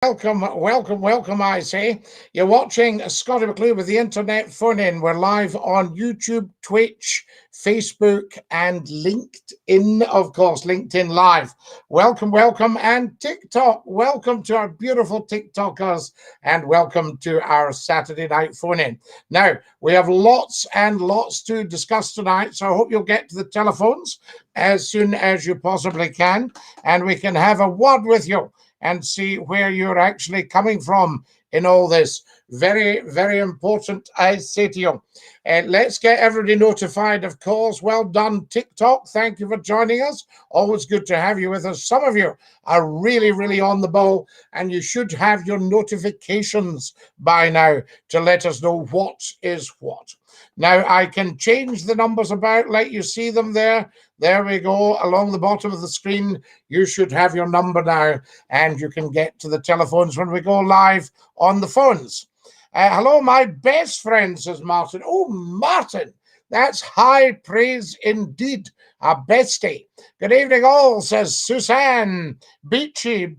Welcome, I say. You're watching Scottie McClue with the internet phone in. We're live on YouTube, Twitch, Facebook, and LinkedIn, of course, LinkedIn Live. Welcome, and TikTok. Welcome to our beautiful TikTokers, and welcome to our Saturday night phone in. Now, we have lots and lots to discuss tonight, so I hope you'll get to the telephones as soon as you possibly can, and we can have a word with you and see where you're actually coming from in all this. Very important, I say to you. Let's get everybody notified, of course. Well done, TikTok. Thank you for joining us. Always good to have you with us. Some of you are really on the ball, and you should have your notifications by now to let us know what is what. Now, I can change the numbers about, let you see them there. There we go, along the bottom of the screen. You should have your number now, and you can get to the telephones when we go live on the phones. Hello, my best friend, says Martin. Oh, Martin, that's high praise indeed. A bestie. Good evening, all, says Suzanne. Beachy.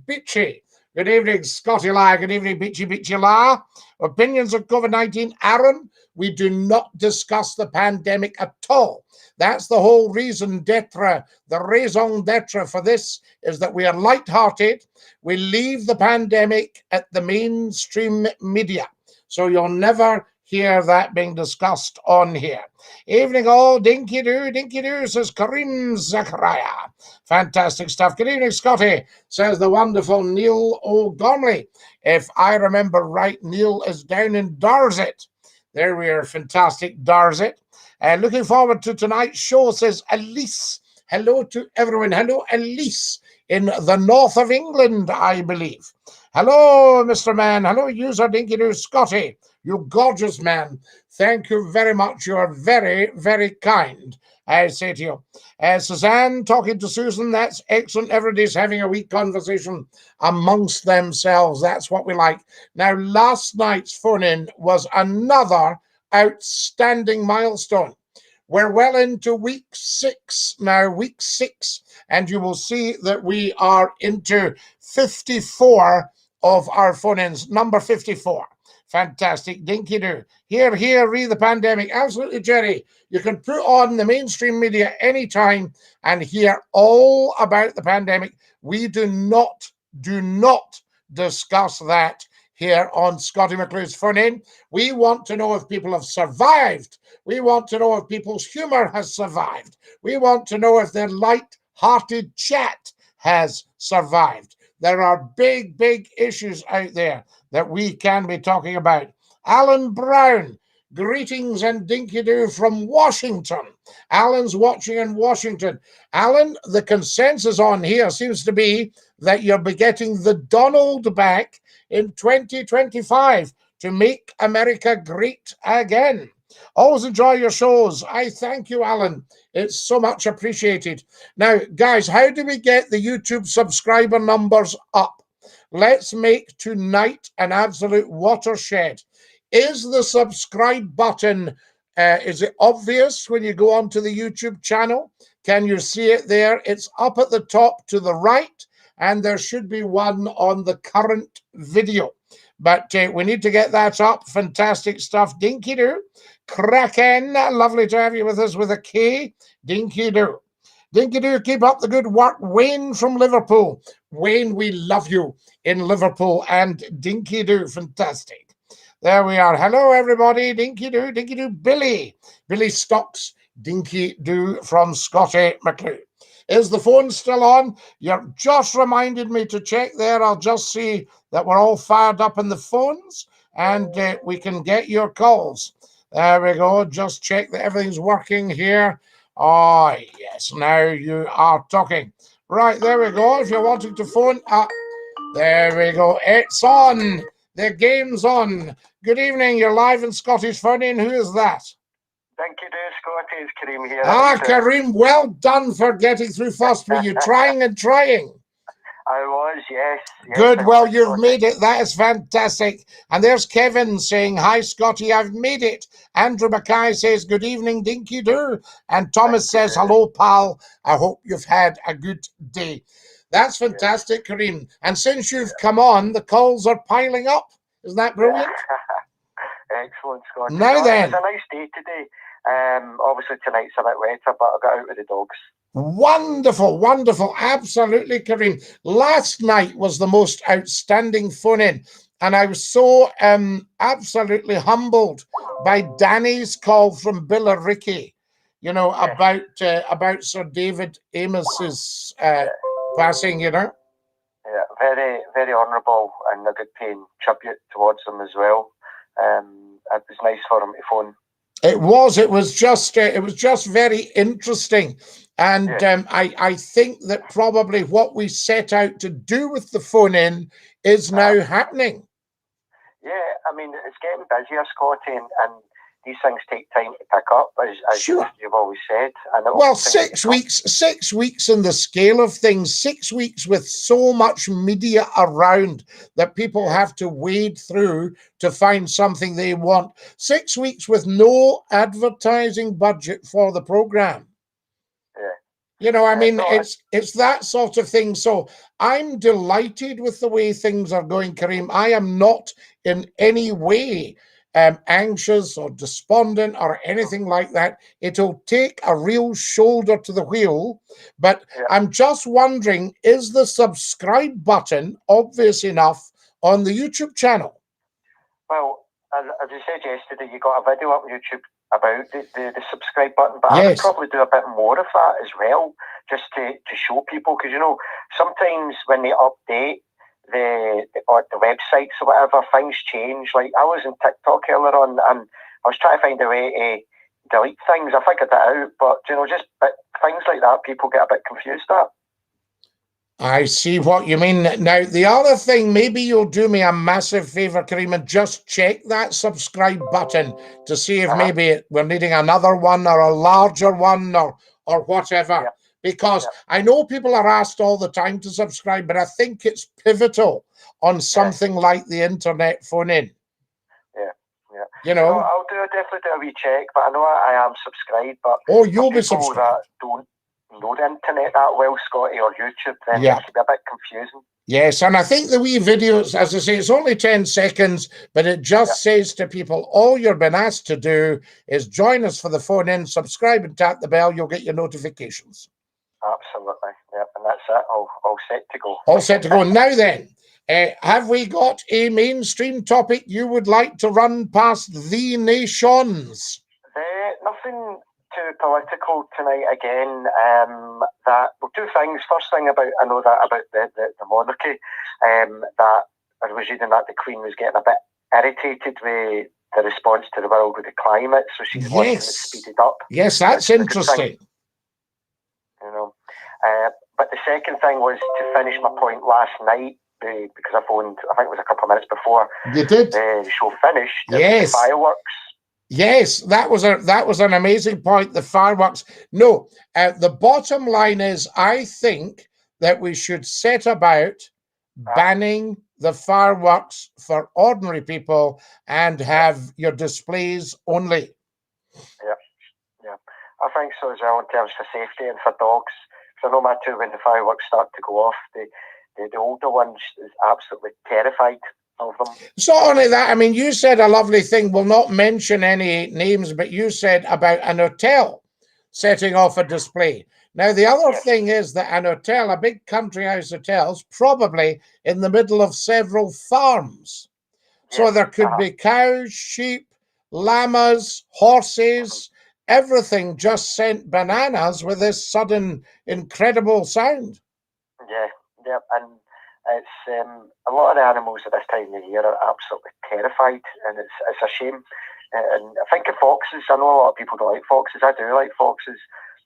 Good evening, Scottie La. Good evening, Beachy La. Opinions of COVID-19, Aaron. We do not discuss the pandemic at all. That's the whole reason d'etre, the raison d'etre for this is that we are light-hearted. We leave the pandemic at the mainstream media. So you'll never hear that being discussed on here. Evening all, Dinky-Doo, says Karim Zachariah. Fantastic stuff. Good evening, Scottie, says the wonderful Neil O'Gormley. If I remember right, Neil is down in Dorset. There we are, fantastic, Dorset. Looking forward to tonight's show, says Elise. Hello to everyone. Hello, Elise, in the north of England, I believe. Hello, Mr. Man. Hello, user Dinky-Doo Scottie. You gorgeous man. Thank you very much. You are very kind, I say to you. Suzanne talking to Susan. That's excellent. Everybody's having a wee conversation amongst themselves. That's what we like. Now, last night's phone-in was another outstanding milestone. We're well into week 6 now, and you will see that we are into 54 of our phone-ins, number 54. Fantastic. Dinky-Doo. Here, read the pandemic. Absolutely, Jerry. You can put on the mainstream media anytime and hear all about the pandemic. We do not discuss that here on Scottie McClue's Phone In. We want to know if people have survived. We want to know if people's humor has survived. We want to know if their light-hearted chat has survived. There are big issues out there that we can be talking about. Alan Brown, greetings and Dinky-Doo from Washington. Alan's watching in Washington. Alan, the consensus on here seems to be that you'll be getting the Donald back in 2025 to make America great again. Always enjoy your shows. I thank you, Alan. It's so much appreciated. Now, guys, how do we get the YouTube subscriber numbers up? Let's make tonight an absolute watershed. Is the subscribe button, is it obvious when you go onto the YouTube channel? Can you see it there? It's up at the top to the right, and there should be one on the current video. But we need to get that up. Fantastic stuff. Dinky-Doo. Kraken. Lovely to have you with us with a K. Dinky-Doo. Dinky-Doo, keep up the good work. Wayne from Liverpool. Wayne, we love you in Liverpool. And Dinky-Doo, fantastic. There we are. Hello, everybody. Dinky-Doo. Dinky-Doo. Billy Stocks. Dinky-Doo from Scottie McClue. Is the phone still on? You just reminded me to check there. I'll just see that we're all fired up in the phones and we can get your calls. There we go. Just check that everything's working here. Oh, yes. Now you are talking. Right, there we go. If you're wanting to phone up, there we go. It's on. The game's on. Good evening. You're live in Scottish Phone In. Who is that? Dinky-Doo, Scottie, it's Karim here. Karim, well done for getting through first. Were you trying and trying? I was, yes. Good, well, you've made it. That is fantastic. And there's Kevin saying, hi, Scottie, I've made it. Andrew Mackay says, good evening, Dinky-Doo. And Thomas says, hello, pal. I hope you've had a good day. That's fantastic, Kareem. And since you've come on, the calls are piling up. Isn't that brilliant? Excellent, Scottie. Now then. It was a nice day today. Obviously tonight's a bit wetter, but I got out with the dogs. Wonderful, wonderful. Absolutely, Kareem. Last night was the most outstanding phone-in, and I was so absolutely humbled by Danny's call from Billericay, you know, about Sir David Amos's passing, you know. Yeah, very, very honourable and a good paying tribute towards him as well. It was nice for him to phone. It was just very interesting, and I think that probably what we set out to do with the phone in is now happening. Yeah, I mean it's getting busier, Scottie, and these things take time to pick up, as Sure. you've always said. And well, 6 weeks, 6 weeks in the scale of things, 6 weeks with so much media around that people have to wade through to find something they want. 6 weeks with no advertising budget for the program. Yeah. You know, I mean, it's that sort of thing. So I'm delighted with the way things are going, Kareem. I am not in any way anxious or despondent or anything like that. It'll take a real shoulder to the wheel, but I'm just wondering, is the subscribe button obvious enough on the YouTube channel? Well, as I said yesterday, you got a video up on YouTube about the subscribe button, but I would probably do a bit more of that as well, just to show people, because, you know, sometimes when they update the websites or whatever, things change. Like I was in TikTok earlier on and I was trying to find a way to delete things. I figured that out, but you know, just things like that, people get a bit confused at. I see what you mean. Now, the other thing, maybe you'll do me a massive favor, Kareem, and just check that subscribe button to see if maybe we're needing another one or a larger one or whatever. Because I know people are asked all the time to subscribe, but I think it's pivotal on something like the internet phone-in. Yeah. You know, I'll definitely do a wee check, but I know I am subscribed. But you'll be subscribed. That don't know the internet that well, Scottie, or YouTube, then it can be a bit confusing. Yes, and I think the wee videos, as I say, it's only 10 seconds, but it just says to people, all you're being asked to do is join us for the phone-in, subscribe and tap the bell, you'll get your notifications. Absolutely, and that's it, all set to go. All set to go. Now then, have we got a mainstream topic you would like to run past the nations? Nothing too political tonight again. Two things. First thing about the monarchy. That I was reading that the Queen was getting a bit irritated with the response to the world with the climate, so she's wanting it speeded up. Yes, that's interesting. You know, but the second thing was to finish my point last night because I phoned. I think it was a couple of minutes before you did the show finished. Yes, the fireworks. Yes, that was an amazing point. The fireworks. No, the bottom line is, I think that we should set about banning the fireworks for ordinary people and have your displays only. Yeah, I think so as well in terms of safety and for dogs. So no matter when the fireworks start to go off, the older ones is absolutely terrified of them. So only that, I mean, you said a lovely thing. We'll not mention any names, but you said about an hotel setting off a display. Now, the other thing is that an hotel, a big country house hotel, is probably in the middle of several farms. So there could be cows, sheep, llamas, horses, everything just sent bananas with this sudden incredible sound. Yeah, and it's a lot of the animals at this time of year are absolutely terrified, and it's a shame. And I think of foxes. I know a lot of people don't like foxes. I do like foxes,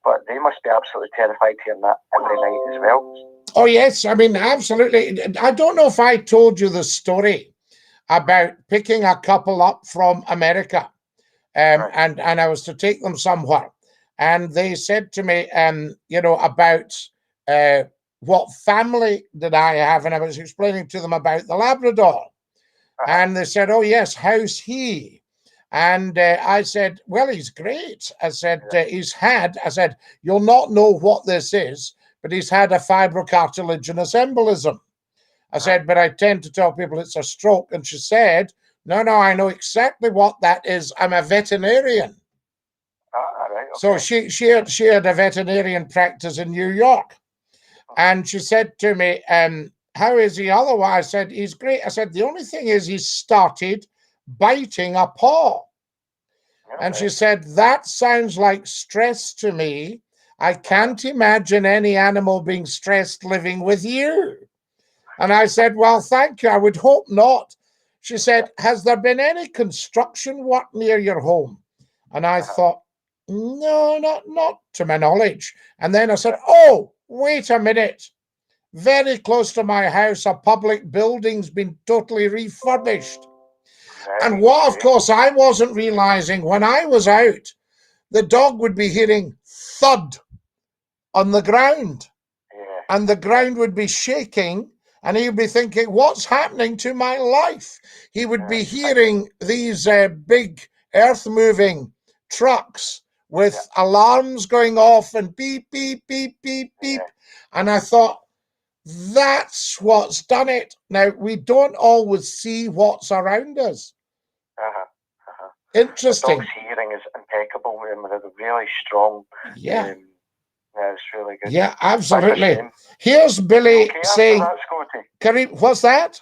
but they must be absolutely terrified hearing that every night as well. Oh yes, I mean absolutely. I don't know if I told you the story about picking a couple up from America, and I was to take them somewhere, and they said to me, you know, about what family did I have, and I was explaining to them about the Labrador, and they said, "Oh yes, how's he?" And I said, "Well, he's great." I said, "He's had." I said, "You'll not know what this is, but he's had a fibrocartilaginous embolism. I said, but I tend to tell people it's a stroke. And she said, no, I know exactly what that is. I'm a veterinarian. Right, okay. So she had a veterinarian practice in New York. And she said to me, how is he otherwise? I said, he's great. I said, the only thing is he started biting a paw. And she said, that sounds like stress to me. I can't imagine any animal being stressed living with you. And I said, well, thank you. I would hope not. She said, has there been any construction work near your home? And I thought, no, not to my knowledge. And then I said, oh, wait a minute. Very close to my house, a public building's been totally refurbished. And what, of course, I wasn't realizing, when I was out, the dog would be hearing thud on the ground. And the ground would be shaking, and he would be thinking, what's happening to my life? He would be hearing these big earth-moving trucks with alarms going off and beep, beep, beep, beep, beep. And I thought, that's what's done it. Now, we don't always see what's around us. Interesting. The dog's hearing is impeccable. They're really strong. Yeah. It's really good. Yeah, absolutely. Here's Billy saying, Kareem, what's that?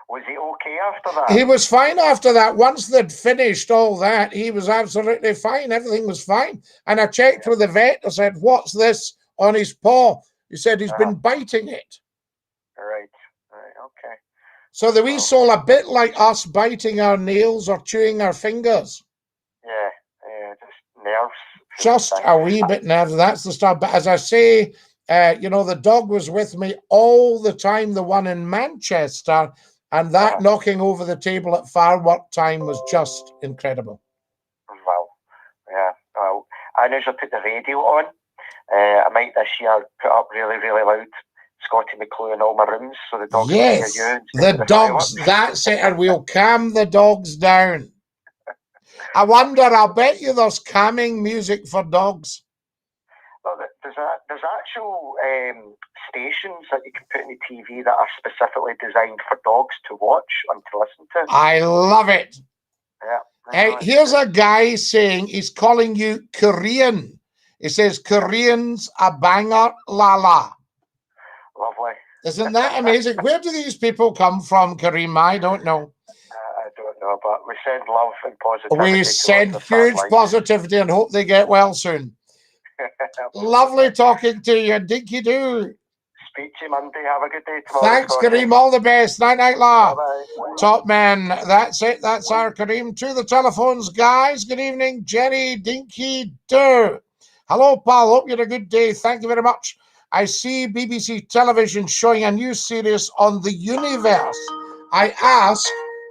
Was he okay after that? He was fine after that. Once they'd finished all that, he was absolutely fine. Everything was fine. And I checked with the vet. I said, what's this on his paw? He said he's been biting it. Right, okay. So the wee soul, a bit like us biting our nails or chewing our fingers. Yeah, just nerves. Just a wee bit nerves. That's the stuff. But as I say, the dog was with me all the time, the one in Manchester, and that knocking over the table at firework time was just incredible. Wow. Yeah. Well, I usually put the radio on. I might this year put up really, really loud SCOTTIE McCLUE in all my rooms so the dogs can hear you. The dogs, that's it, and we'll calm the dogs down. I wonder, I'll bet you there's calming music for dogs. Well, there's actual stations that you can put in the TV that are specifically designed for dogs to watch and to listen to. I love it. Yeah. Here's a guy saying he's calling you Korean. He says, Korean's a banger, la la. Lovely. Isn't that amazing? Where do these people come from, Kareem? I don't know. I don't know, but we send love and positivity. We send huge positivity and hope they get well soon. Lovely talking to you, Dinky-Doo. Speak to you Monday. Have a good day tomorrow. Thanks, Kareem. All the best. Night, night, la. Bye-bye. Top man. That's it. That's our Kareem. To the telephones, guys. Good evening, Jerry Dinky-Doo. Hello, pal. Hope you had a good day. Thank you very much. I see BBC television showing a new series on the universe. I ask,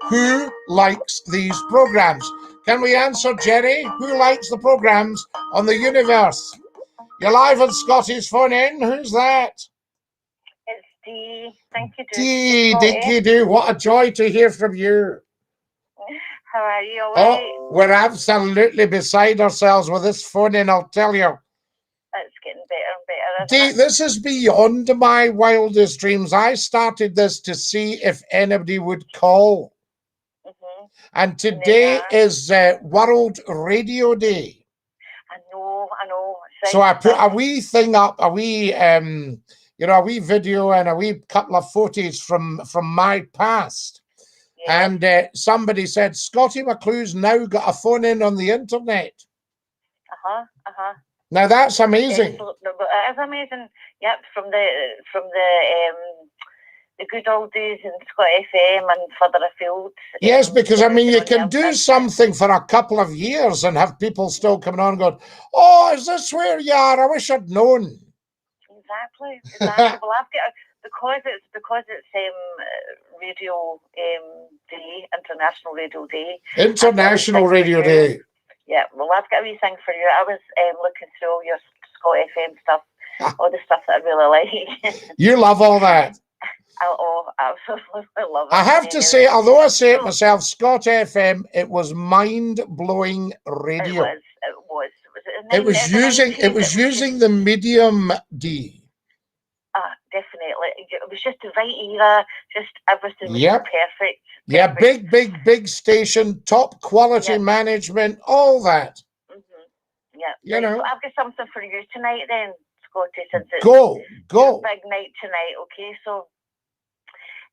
who likes these programs? Can we answer, Jerry? Who likes the programs on the universe? You're live on Scottie's phone in. Who's that? It's Dee. Dinky-Doo. Dee, Dinky-Doo. What a joy to hear from you. How are you? All right? Oh, we're absolutely beside ourselves with this phone in, I'll tell you. It's getting better and better. Dee, this is beyond my wildest dreams. I started this to see if anybody would call. And today is World Radio Day. I know. So I put a wee thing up, a wee video and a wee couple of photos from my past. Yeah. And somebody said, SCOTTIE McCLUE's now got a phone in on the internet. Now that's amazing. It is amazing. Yep, from the good old days in Scott FM and further afield. Yes, because I mean, you can do something for a couple of years and have people still coming on and going, oh, is this where you are? I wish I'd known. Exactly. Well, I've got, because it's Radio Day, International Radio Day. International Radio Day. Yeah, well, I've got a wee thing for you. I was looking through all your Scott FM stuff, all the stuff that I really like. You love all that. Oh, absolutely love it. I have to say, although I say it myself, Scott FM, it was mind-blowing radio. It was using the medium D. it was just the right era. Just everything was perfect. Yeah, big station, top quality management, all that. Yeah. You know. So I've got something for you tonight then, Scottie, since it's go. Your big night tonight, okay? So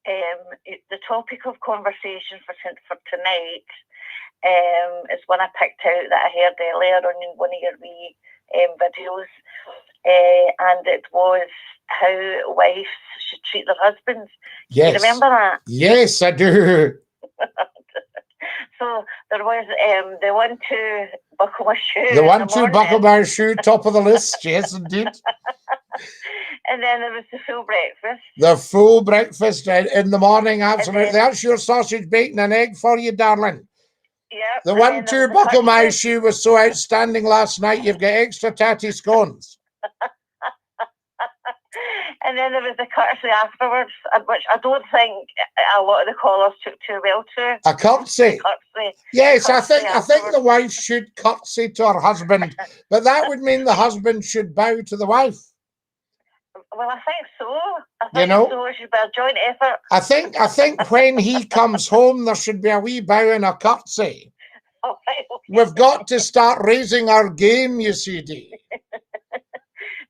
the topic of conversation for tonight is one I picked out that I heard earlier on one of your wee videos, and it was how wives should treat their husbands. Yes. Do you remember that? Yes, I do. So there was the 1-2 buckle my shoe. The 1-2 buckle my shoe, top of the list. Yes, indeed. And then there was the full breakfast. The full breakfast in the morning, absolutely. That's your sausage, bacon, and egg for you, darling. Yeah. The 1-2 buckle my shoe was so outstanding last night. You've got extra tatty scones. And then there was the courtesy afterwards, which I don't think a lot of the callers took too well to. A curtsy. Yes, I think the wife should curtsy to her husband, but that would mean the husband should bow to the wife. Well, I think so. I think so. It should be a joint effort. I think when he comes home, there should be a wee bow and a curtsy. Oh, right, okay. We've got to start raising our game, you see, Dee.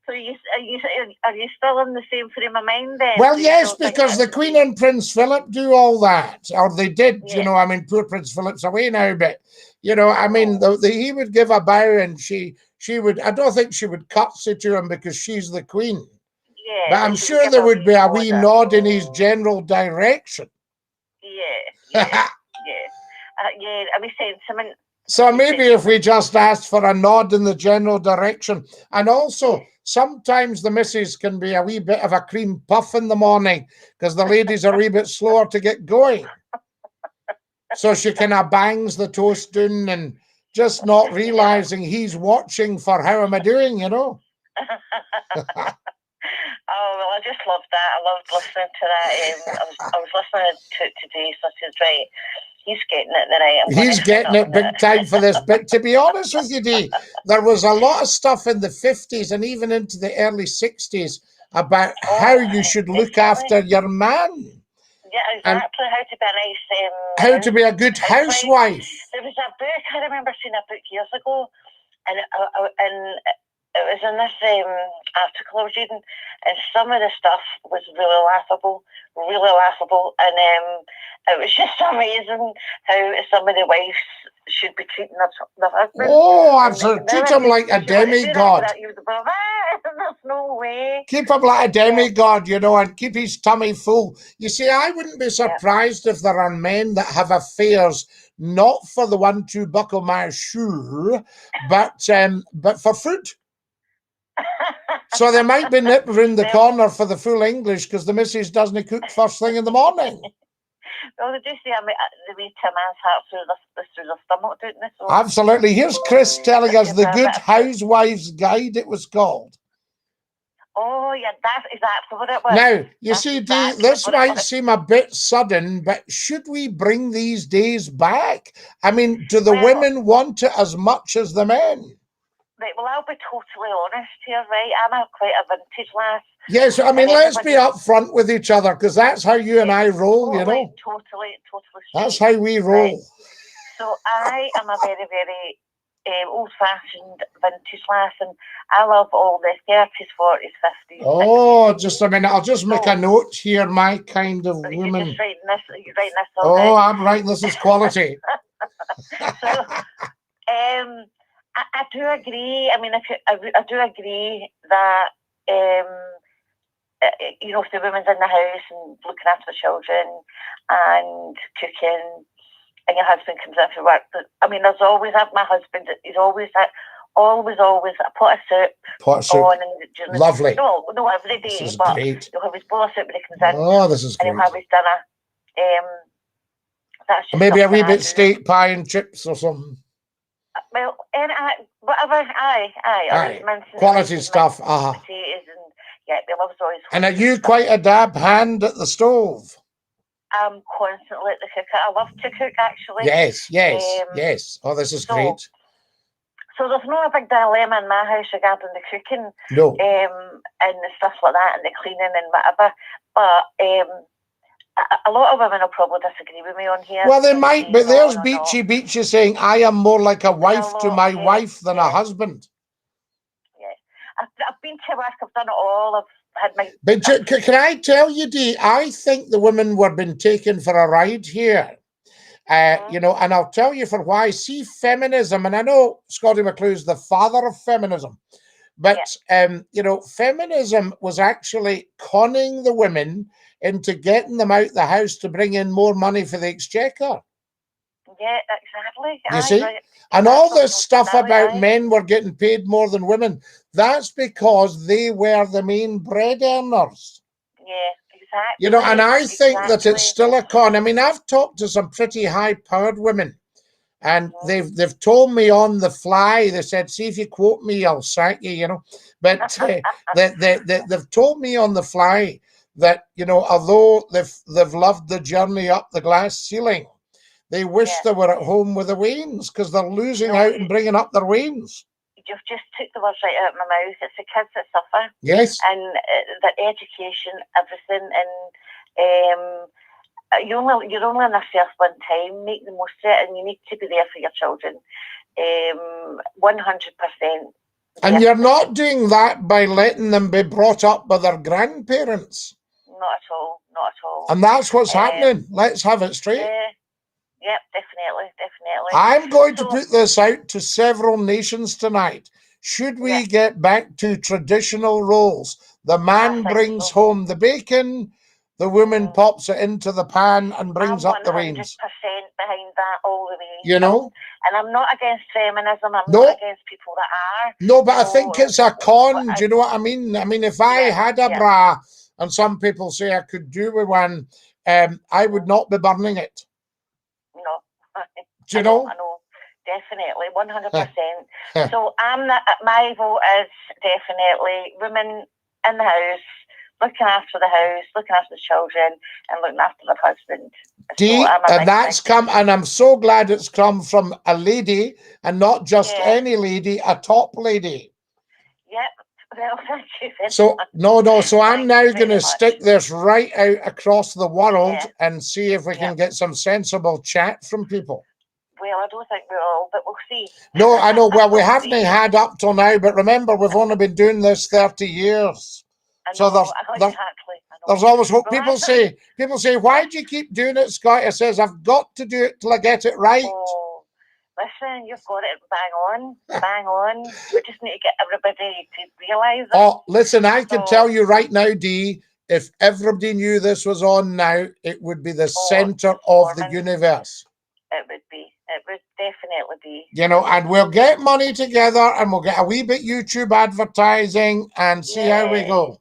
So are you still in the same frame of mind then? Well, yes, because the Queen and Prince Philip do all that, or they did. You know, I mean, poor Prince Philip's away now, but you know, I mean, he would give a bow, and she would. I don't think she would curtsy to him because she's the Queen. Yeah, but I'm sure there would be a wee nod in his general direction. Yeah. A wee sentiment. So maybe if we just asked for a nod in the general direction, and also sometimes the missus can be a wee bit of a cream puff in the morning because the ladies are a wee bit slower to get going. So she kind of bangs the toast down and just not realizing he's watching for how am I doing, you know. Oh, well, I just loved that. I loved listening to that. I was listening to it today, so I said, right, he's getting it tonight. He's getting it big time for this. But to be honest with you, Dee, there was a lot of stuff in the 50s and even into the early 60s about how you should look after your man. Yeah, exactly. How to be a nice... how to be a good housewife. There was a book, I remember seeing a book years ago, and it was in this article I was reading, and some of the stuff was really laughable, and it was just amazing how some of the wives should be treating their husbands. Oh, absolutely. Treat him like a demigod. There's no way. Keep him like a demigod, you know, and keep his tummy full. You see, I wouldn't be surprised if there are men that have affairs not for the 1-2 buckle my shoe, but for food. So they might be nipping round the corner for the full English because the missus doesn't cook first thing in the morning. Well, they do say the way to a man's heart through the stomach, don't they? So, absolutely. Here's Chris telling us the Good Housewives Guide, it was called. Oh, yeah, that's exactly what it was. Now, you see, Dee, this might seem a bit sudden, but should we bring these days back? I mean, do the women want it as much as the men? Right, well, I'll be totally honest here, right? I'm quite a vintage lass. Yes, I mean, let's be upfront with each other because that's how you and I roll, you know. Totally. That's how we roll. Right. So I am a very, very old-fashioned vintage lass, and I love all the 30s, 40s, 50s. Oh, 60s. Just a minute. I'll just make a note here. My kind of woman. You're just writing this. You're writing this. Oh, I'm writing this is quality. So, I do agree. I mean, I do agree that you know, if the woman's in the house and looking after the children and cooking, and your husband comes in for work, I mean, there's always my husband. He's always a pot of soup. On and lovely. No, every day. This is but great. He'll have his bowl of soup when he comes in. Oh, this is great. And he'll have his dinner. That's just maybe a wee bit steak pie and chips or something. Well, whatever, aye. Quality stuff, Potatoes and, he loves all his... And are you quite a dab hand at the stove? I'm constantly at the cooker. I love to cook, actually. Yes. Oh, this is great. So there's no a big dilemma in my house regarding the cooking, No. And the stuff like that, and the cleaning and whatever. But a lot of women will probably disagree with me on here. Well, they might, but there's Beachy saying, I am more like a wife to my wife than a husband. Yeah. I've been to work, I've done it all, I've had my... But can I tell you, Dee, I think the women were being taken for a ride here. You know, and I'll tell you for why. See, feminism, and I know Scottie McClue is the father of feminism, but, you know, feminism was actually conning the women into getting them out the house to bring in more money for the exchequer. Yeah, exactly. You see? Right. And all this stuff about men were getting paid more than women, that's because they were the main bread earners. Yeah. Exactly. You know, and I think that it's still a con. I mean, I've talked to some pretty high-powered women, and they've told me on the fly. They said, "See, if you quote me, I'll sack you." You know, but they've told me on the fly that, you know, although they've loved the journey up the glass ceiling, they wish they were at home with the wains because they're losing out and bringing up their wains. You've just took the words right out of my mouth. It's the kids that suffer. Yes. And the education, everything, and you're only on this earth one time. Make the most of it, and you need to be there for your children. 100%. And you're not doing that by letting them be brought up by their grandparents. Not at all. Not at all. And that's what's happening. Let's have it straight. Yep, definitely. I'm going to put this out to several nations tonight. Should we get back to traditional roles? The man brings home the bacon, the woman pops it into the pan and brings up the reins. 100% behind that all the way. You know? And I'm not against feminism. I'm not against people that are. No, but I think it's a con. Do you know what I mean? I mean, if I had a bra, and some people say I could do with one, I would not be burning it. No. Do you know? I know. Definitely, 100%. So my vote is definitely women in the house, looking after the house, looking after the children, and looking after their husband. And that's come, and I'm so glad it's come from a lady, and not just any lady, a top lady. Yep. Well, thank you very much. So I'm now going to stick this right out across the world and see if we can get some sensible chat from people. Well, I don't think we will, but we'll see. No, I know. Well, we haven't had up till now, but remember, we've only been doing this 30 years. I know, exactly. There's always hope. People say, why do you keep doing it, Scott? I says, I've got to do it till I get it right. Oh, listen, you've got it bang on. We just need to get everybody to realise it. Oh, listen, I can tell you right now, Dee, if everybody knew this was on now, it would be the centre of the universe. It would be. It would definitely be. You know, and we'll get money together and we'll get a wee bit YouTube advertising and see how we go.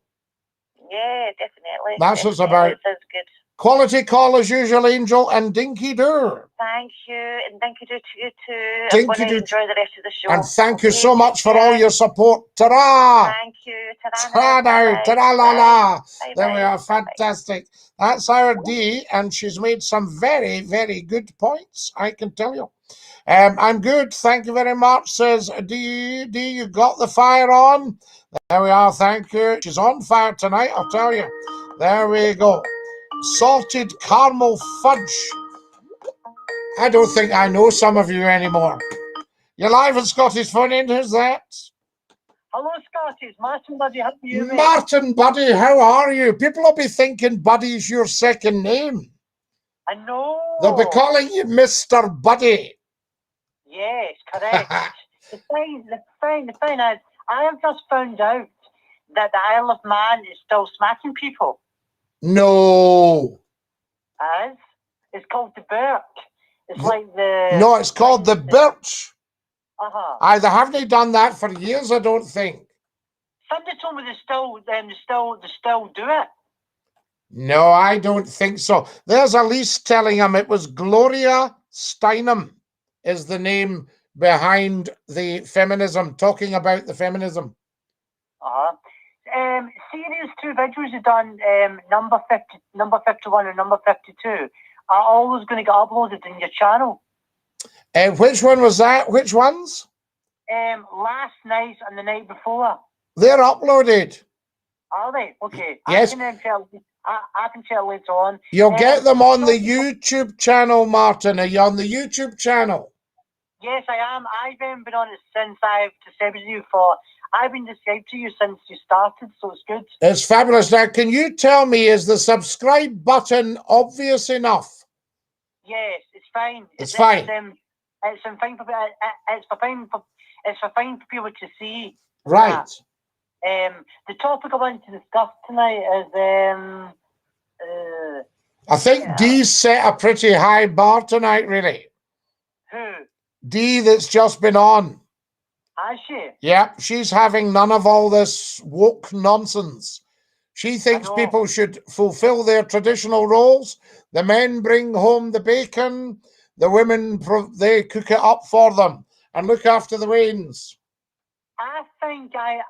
Yeah, definitely. That's what's about. Sounds good. Quality call as usual, Angel, and Dinky-Doo. Thank you, and Dinky-Doo to you too. I'm going to enjoy the rest of the show. And thank you so much for all your support. Ta-ra! Thank you. Ta-ra now. Ta-ra-la-la. There we are. Fantastic. That's our Dee, and she's made some very, very good points, I can tell you. I'm good. Thank you very much, says Dee. Dee, you got the fire on? There we are. Thank you. She's on fire tonight, I'll tell you. There we go. Salted caramel fudge. I don't think I know some of you anymore. You're live at Scotty's Phone In. Who's that? Hello, Scotty. Martin, buddy. How are you, mate? Martin, buddy. How are you? People will be thinking Buddy's your second name. I know. They'll be calling you Mr. Buddy. Yes, correct. The thing is, I have just found out that the Isle of Man is still smacking people. No. As? It's called the Birch. It's like the... No, it's called the Birch. Uh-huh. They haven't done that for years, I don't think. Somebody told me they still do it. No, I don't think so. There's Elise telling him it was Gloria Steinem is the name behind the feminism, talking about the feminism. Uh-huh. See these two videos you've done, number 51 and number 52, are always going to get uploaded in your channel. Which one was that? Which ones? last night and the night before. They're uploaded. Are they? Okay. Yes. I can tell later on. You'll get them on the YouTube channel, Martin. Are you on the YouTube channel? Yes, I am. I've been on it since I've subscribed to you for. I've been subscribed to you since you started, so it's good. It's fabulous. Now, can you tell me, is the subscribe button obvious enough? Yes, it's fine. It's fine. It's fine for people to see. Right. The topic I want to discuss tonight is I think Dee's set a pretty high bar tonight, really. Who? Dee, that's just been on. Has she? Yeah, she's having none of all this woke nonsense. She thinks people should fulfill their traditional roles. The men bring home the bacon. The women, they cook it up for them and look after the wains. I think I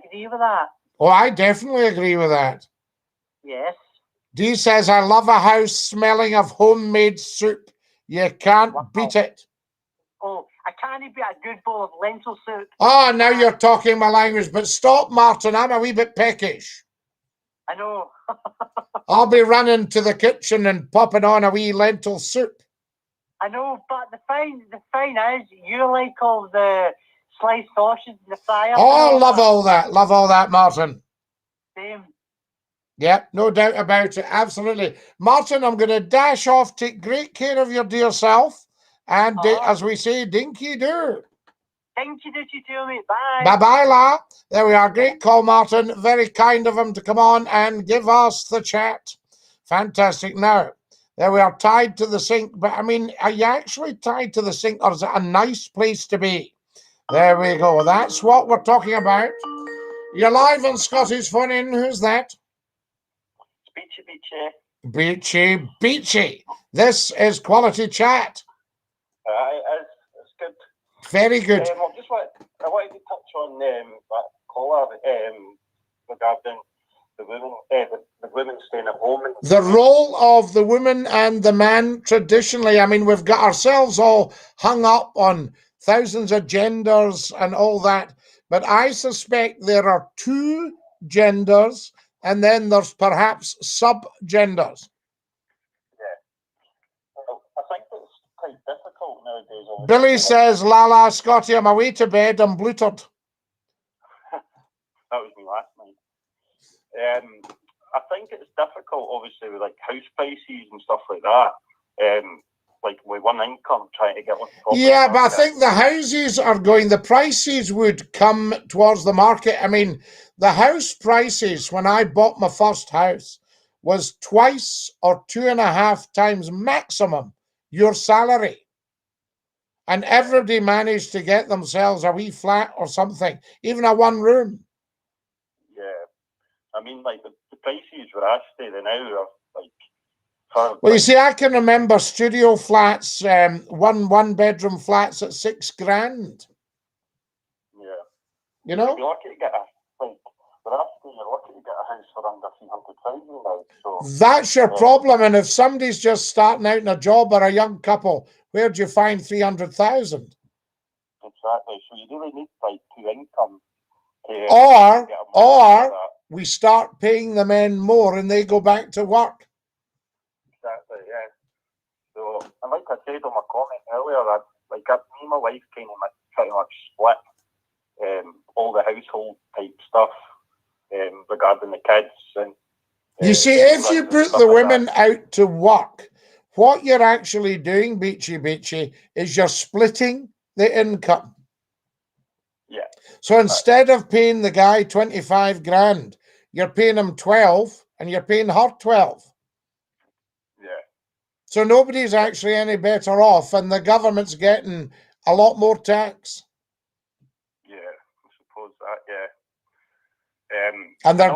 agree with that. Oh, I definitely agree with that. Yes. Dee says, I love a house smelling of homemade soup. You can't beat it. Oh, I can't beat a good bowl of lentil soup. Oh, now you're talking my language. But stop, Martin. I'm a wee bit peckish. I know. I'll be running to the kitchen and popping on a wee lentil soup. I know, but the thing is, you like all the sliced sausage in the fryer. Oh, love all that. Love all that, Martin. Same. Yep, no doubt about it. Absolutely. Martin, I'm going to dash off. Take great care of your dear self. And as we say, dinky-doo. Dinky-doo to you, mate. Bye. Bye-bye, la. There we are. Great call, Martin. Very kind of him to come on and give us the chat. Fantastic. Now, there we are, tied to the sink. But, I mean, are you actually tied to the sink, or is it a nice place to be? There we go. That's what we're talking about. You're live on Scotty's Phone In. Who's that? Beachy. Beachy. This is quality chat. It's good. Very good. I wanted to touch on that caller regarding the women staying at home. The role of the woman and the man traditionally. I mean, we've got ourselves all hung up on thousands of genders and all that. But I suspect there are two genders, and then there's perhaps sub-genders. Yeah. Well, I think it's quite difficult nowadays. Billy says, Lala, Scotty, I'm away to bed. I'm blutered. That was me last night. I think it's difficult, obviously, with like house prices and stuff like that. Like with one income, trying to get one. Yeah, but I think the houses are going, the prices would come towards the market. I mean, the house prices when I bought my first house was twice or 2.5 times maximum your salary. And everybody managed to get themselves a wee flat or something, even a one room. Yeah. I mean, like the prices where I stay now are like... Well, you see, I can remember studio flats, one bedroom flats at $6,000. Yeah. You know? You're lucky to get a house for under 300,000 now. So that's your problem. And if somebody's just starting out in a job or a young couple, where do you find 300,000? Exactly. So you really need like two income. Or we start paying the men more and they go back to work. Exactly, yeah. So, and like I said on my comment earlier, me and my wife kind of pretty much split all the household type stuff regarding the kids. And you see, if you put the women out to work, what you're actually doing, Beachy, is you're splitting the income. Yeah. So instead of paying the guy 25 grand, you're paying him 12 and you're paying her 12. Yeah. So nobody's actually any better off, and the government's getting a lot more tax. Yeah, I suppose that, yeah. And they're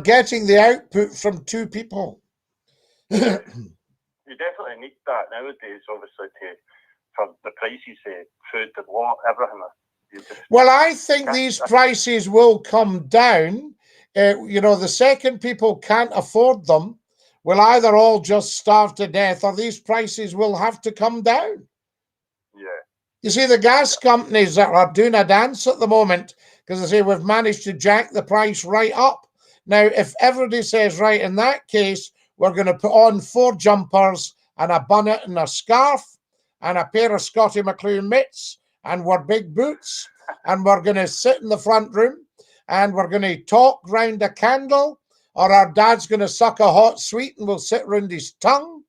getting the output from two people. You definitely need that nowadays, obviously, for the prices of food and everything. Well, I think these prices will come down. The second people can't afford them, will either all just starve to death, or these prices will have to come down. Yeah. You see, the gas companies that are doing a dance at the moment, because they say we've managed to jack the price right up. Now, if everybody says, right, in that case, we're going to put on 4 jumpers and a bonnet and a scarf and a pair of Scottie McCLUE mitts and we're big boots and we're going to sit in the front room and we're going to talk round a candle, or our dad's going to suck a hot sweet and we'll sit round his tongue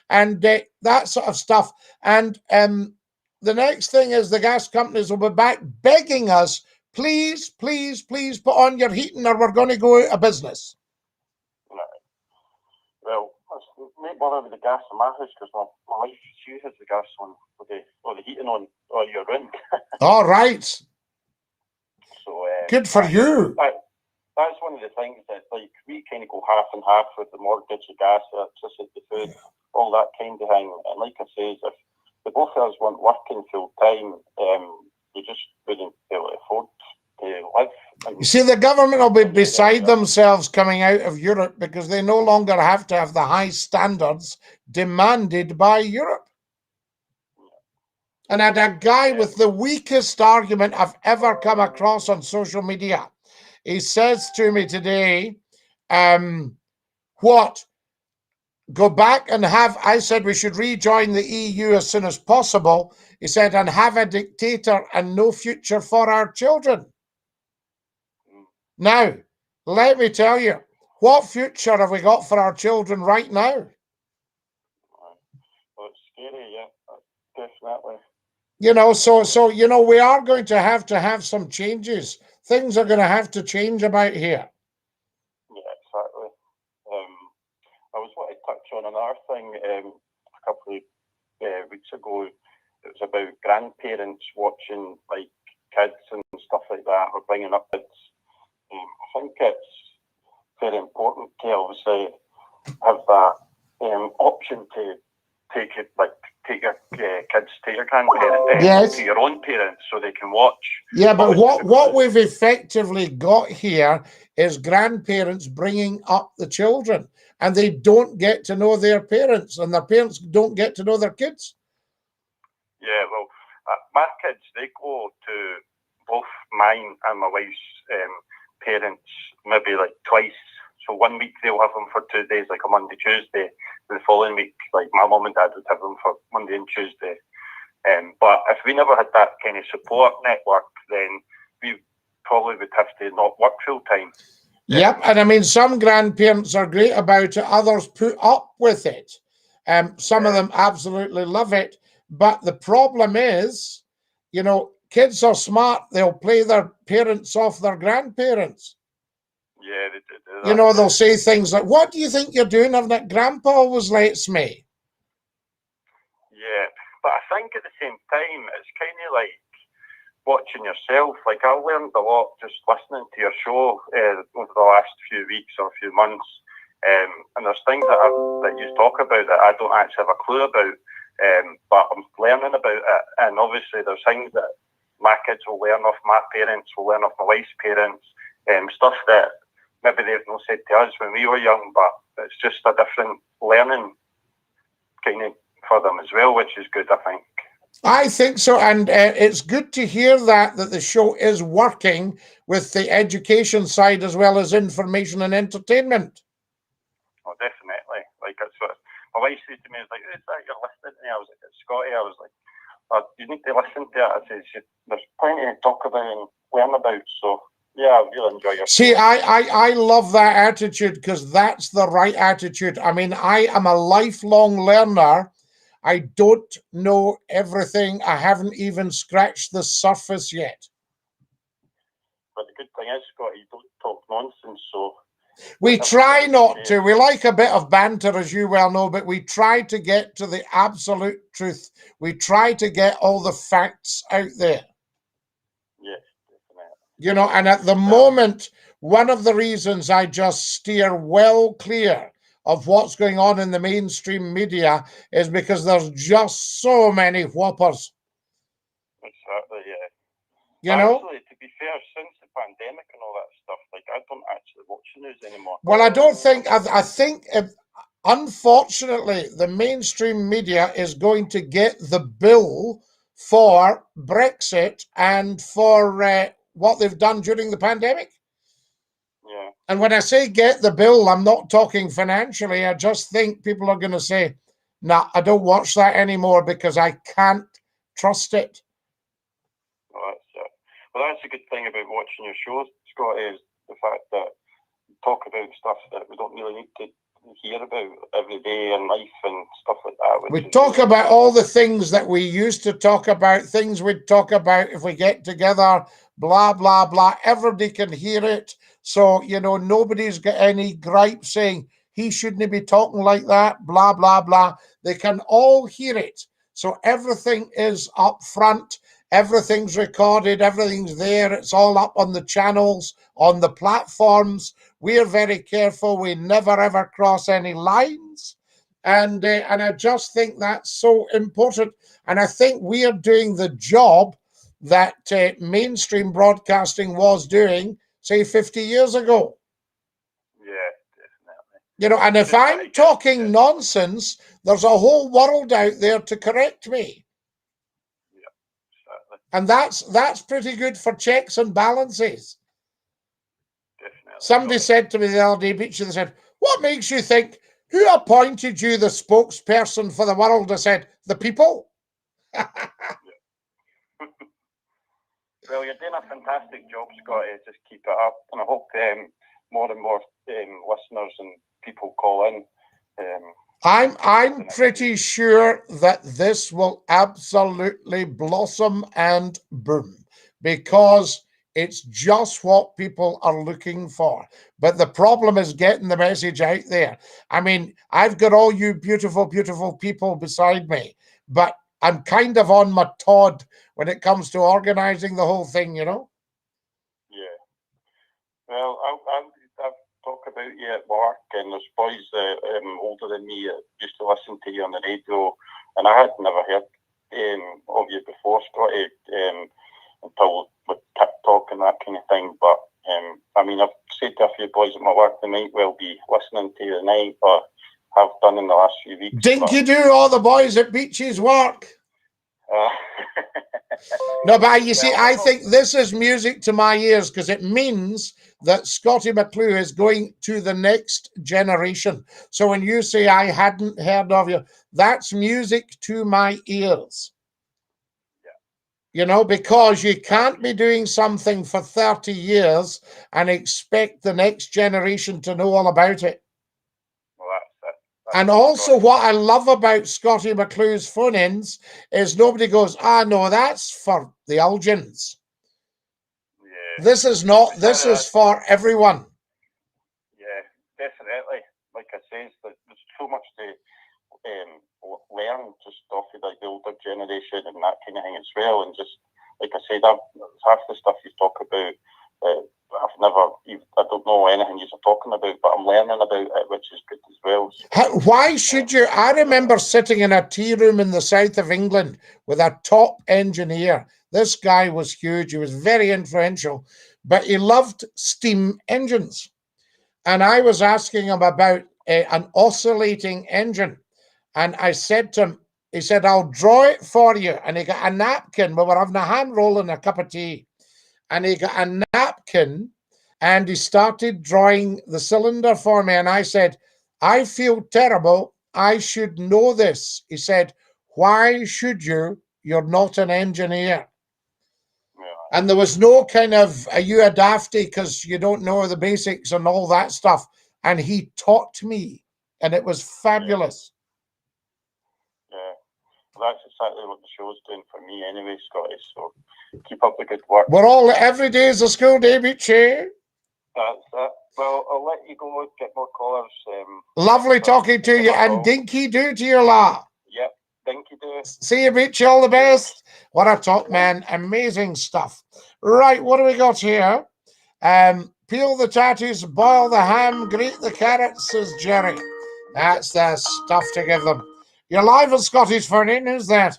and that sort of stuff. And the next thing is the gas companies will be back begging us, please, please, please put on your heating or we're going to go out of business. Well, that's maybe bother with the gas in my house because my wife, she has the gas on with the heating on all year round. All right. So good for you. That's one of the things that, like, we kind of go half and half with the mortgage, the gas, the electricity, the food, all that kind of thing. And like I say, if the both of us weren't working full time, we just wouldn't be able to afford to live. You see, the government will be beside themselves coming out of Europe because they no longer have to have the high standards demanded by Europe. And I had a guy with the weakest argument I've ever come across on social media. He says to me today, what? Go back and have, I said we should rejoin the EU as soon as possible. He said, and have a dictator and no future for our children. Now, let me tell you, what future have we got for our children right now? Well, it's scary, yeah, definitely. You know, so you know, we are going to have some changes. Things are going to have to change about here. Yeah, exactly. I was wanting to touch on another thing a couple of weeks ago. It was about grandparents watching, like, kids and stuff like that, or bringing up kids. I think it's very important to obviously have that option to take your kids to your grandparents, yes, to your own parents, so they can watch. Yeah, but what we've effectively got here is grandparents bringing up the children, and they don't get to know their parents, and their parents don't get to know their kids. Yeah, well, my kids, they go to both mine and my wife's parents maybe like twice. So 1 week they'll have them for 2 days, like a Monday, Tuesday. The following week, like, my mum and dad would have them for Monday and Tuesday. But if we never had that kind of support network, then we probably would have to not work full time. Yep, and I mean, some grandparents are great about it, others put up with it. Some of them absolutely love it. But the problem is, you know, kids are smart. They'll play their parents off their grandparents. Yeah, they do that. You know, they'll say things like, what do you think you're doing having that? Grandpa always lets me. Yeah, but I think at the same time, it's kind of like watching yourself. Like, I learned a lot just listening to your show over the last few weeks or few months. And there's things that you talk about that I don't actually have a clue about, but I'm learning about it. And obviously there's things that my kids will learn off my parents, will learn off my wife's parents, stuff that maybe they've not said to us when we were young, but it's just a different learning kind of for them as well, which is good, I think. I think so, and it's good to hear that the show is working with the education side as well as information and entertainment. Oh, definitely. Like, that's what my wife said to me, was like, "Is that you're listening to me?" I was like, "It's Scottie." I was like, "Oh, you need to listen to it." I said, "There's plenty to talk about and learn about." So yeah, I really enjoy your See, I love that attitude, because that's the right attitude. I mean, I am a lifelong learner. I don't know everything. I haven't even scratched the surface yet. But the good thing is, Scottie, you don't talk nonsense, so... We try not to. We like a bit of banter, as you well know, but we try to get to the absolute truth. We try to get all the facts out there. Yes, definitely. You know, and at the moment, one of the reasons I just steer well clear of what's going on in the mainstream media is because there's just so many whoppers. Exactly, yeah. You know? Actually, to be fair, since the pandemic and all that stuff, like, I don't actually watch the news anymore. Well, I don't think, I think, unfortunately, the mainstream media is going to get the bill for Brexit and for what they've done during the pandemic. Yeah. And when I say get the bill, I'm not talking financially. I just think people are going to say, nah, I don't watch that anymore because I can't trust it. Well, that's a good thing about watching your shows, Scott, is the fact that you talk about stuff that we don't really need to hear about every day in life and stuff like that. We talk about all the things that we used to talk about, things we'd talk about if we get together, blah, blah, blah. Everybody can hear it. So, you know, nobody's got any gripe saying he shouldn't be talking like that, blah, blah, blah. They can all hear it. So everything is up front. Everything's recorded. Everything's there. It's all up on the channels, on the platforms. We're very careful. We never, ever cross any lines. And I just think that's so important. And I think we are doing the job that mainstream broadcasting was doing, say, 50 years ago. Yeah, definitely. You know, and if I'm talking nonsense, there's a whole world out there to correct me. Yeah, exactly. And that's pretty good for checks and balances. Definitely. Somebody said to me the other day, Beachy, they said, what makes you think, who appointed you the spokesperson for the world? I said, the people. Well, you're doing a fantastic job, Scotty. Just keep it up. And I hope more and more listeners and people call in. I'm pretty sure that this will absolutely blossom and boom, because it's just what people are looking for. But the problem is getting the message out there. I mean, I've got all you beautiful, beautiful people beside me, but I'm kind of on my Todd when it comes to organizing the whole thing, you know? Yeah. Well, I've talked about you at work, and there's boys older than me that used to listen to you on the radio, and I had never heard of you before, Scotty, until with TikTok and that kind of thing. But I mean, I've said to a few boys at my work they might well be listening to you tonight, or have done in the last few weeks. DINKY-DOO, all the boys at Beachy's work. No, but you see, I think this is music to my ears, because it means that Scottie McClue is going to the next generation. So when you say I hadn't heard of you, that's music to my ears. You know, because you can't be doing something for 30 years and expect the next generation to know all about it. Well, that's and also what I love about Scottie McClue's phone-ins is nobody goes, no, that's for the Elgins. Yeah. This is not, this is for everyone. Yeah, definitely. Like I say, there's so much to learn just off of like the older generation and that kind of thing as well. And just like I said, half the stuff you talk about, I don't know anything you're talking about, but I'm learning about it, which is good as well. Why should you? I remember sitting in a tea room in the south of England with a top engineer. This guy was huge. He was very influential, but he loved steam engines. And I was asking him about an oscillating engine. And I said to him, he said, I'll draw it for you. And he got a napkin. We were having a hand roll and a cup of tea. And he got a napkin and he started drawing the cylinder for me. And I said, I feel terrible. I should know this. He said, why should you? You're not an engineer. Yeah. And there was no kind of, are you a dafty because you don't know the basics and all that stuff. And he taught me, and it was fabulous. Yeah. Well, that's exactly what the show's doing for me anyway, Scotty. So keep up the good work. We're all, every day is a school day, Beachy. That's it. Well, I'll let you go and get more callers. Lovely talking to you, and DINKY-DOO to your lot. Yep, DINKY-DOO. See you, Beachy, all the best. What a top man, amazing stuff. Right, what do we got here? Peel the tatties, boil the ham, grate the carrots, says Jerry. That's the stuff to give them. You're live at Scotty's Phone-In. Who's that?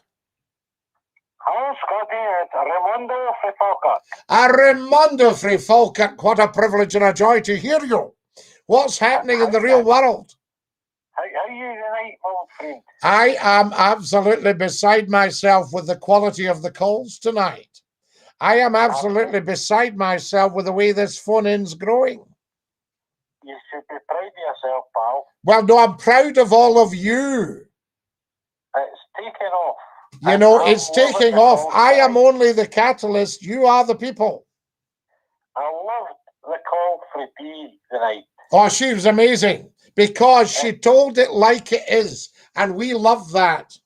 Hello, Scotty. It's Raimondo Free Raimondo Free. What a privilege and a joy to hear you. What's happening in the real world? How are you tonight, tonight, my old friend? I am absolutely beside myself with the quality of the calls tonight. I am absolutely beside myself with the way this phone-in's growing. You should be proud of yourself, pal. Well, no, I'm proud of all of you. It's taking off. You know, it's taking off. I am only the catalyst. You are the people. I loved the call for Dee tonight. Oh, she was amazing because she told it like it is, and we love that.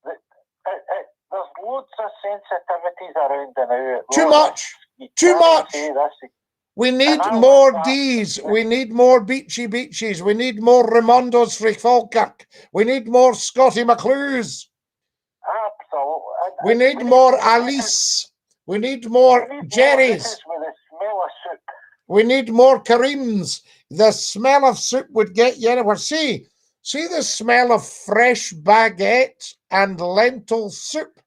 There's loads of sensitivities around now. Too much. Too much. We need more D's. We need more Beachy Beaches. We need more Raimondos fra Falkirk. We need more Scottie McClues. Absolutely. We need more Alice. We need more Jerry's. We need more Kareem's. The smell of soup would get you anywhere. See the smell of fresh baguette and lentil soup.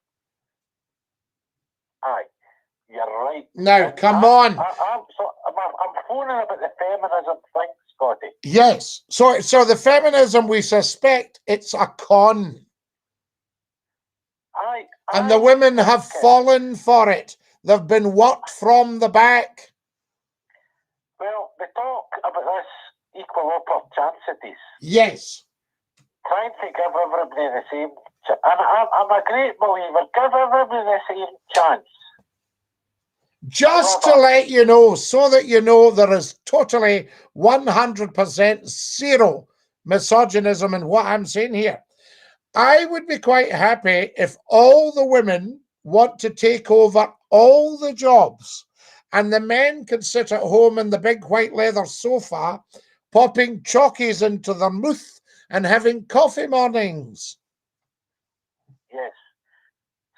Aye, you're right. Now, come on. I'm phoning about the feminism thing, Scotty. Yes. So the feminism, we suspect it's a con. Aye. And the women have fallen for it. They've been worked from the back. Well, they talk about this equal opportunities. Yes. Trying to give everybody the same chance. And I'm a great believer. Give everybody the same chance. Just to let you know, so that you know there is totally 100% zero misogynism in what I'm saying here. I would be quite happy if all the women want to take over all the jobs and the men can sit at home in the big white leather sofa popping chockies into their mouth and having coffee mornings. Yes.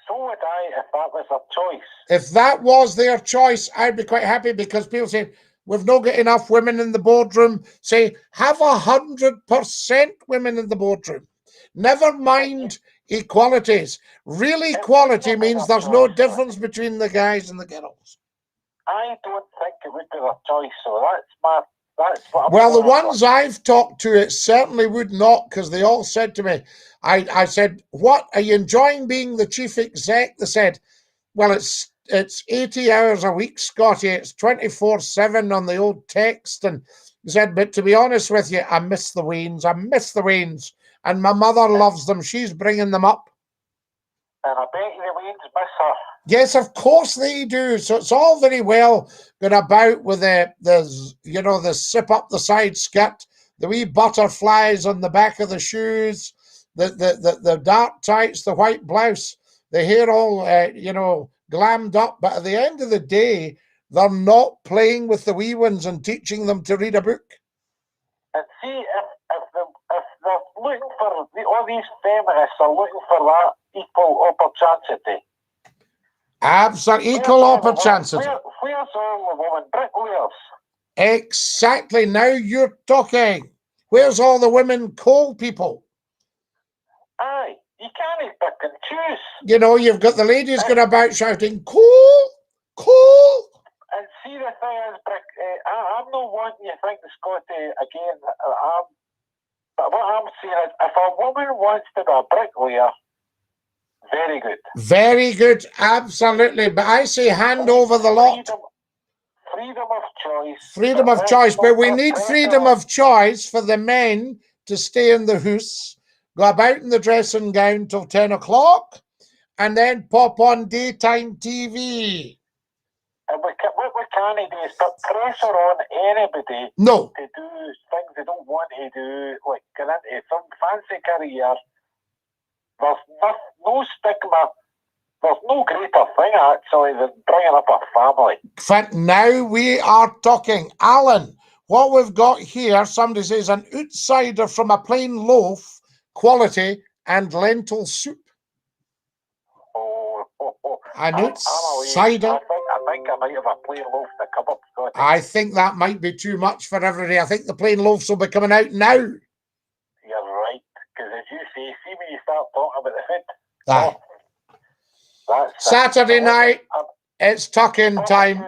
So would I if that was a choice. If that was their choice, I'd be quite happy because people say, we've not got enough women in the boardroom. Say, have 100% women in the boardroom. Never mind equalities. Real equality means there's no difference between the guys and the girls. I don't think it would be their choice, so that's what I'm well, the ones I've talked to, it certainly would not, because they all said to me, I said, what, are you enjoying being the chief exec? They said, well, it's 80 hours a week, Scotty. It's 24/7 on the old text. And he said, but to be honest with you, I miss the Waynes. I miss the Waynes. And my mother loves them. She's bringing them up. And I bet the Waynes miss her. Yes, of course they do. So it's all very well going about with the zip up the side skirt, the wee butterflies on the back of the shoes, the dark tights, the white blouse, the hair all glammed up. But at the end of the day, they're not playing with the wee ones and teaching them to read a book. And see, if they're looking for all these feminists are looking for that equal opportunity. Absolutely, equal opportunity. Where's all the women bricklayers? Exactly. Now you're talking. Where's all the women coal people? Aye, you can't pick and choose. You know, you've got the ladies going about shouting, coal, coal. And see, the thing is, I'm not wanting you to think, Scotty, again, but what I'm saying is, if a woman wants to be a bricklayer, very good. Very good, absolutely. But I say hand over the lot. Freedom of choice. Freedom of choice. But we need freedom of choice for the men to stay in the house, go about in the dressing gown till 10 o'clock, and then pop on daytime TV. And what we can't do is put pressure on anybody to do things they don't want to do, like get into some fancy career. There's no stigma. There's no greater thing, actually, than bringing up a family. But now we are talking. Alan, what we've got here, somebody says, an outsider from a plain loaf, quality, and lentil soup. An outsider. I think I might have a plain loaf in the cupboard, Scotty. I think that might be too much for everybody. I think the plain loaves will be coming out now. You're right, because as you say, see when you start talking about the food. Saturday night, it's tuck-in time.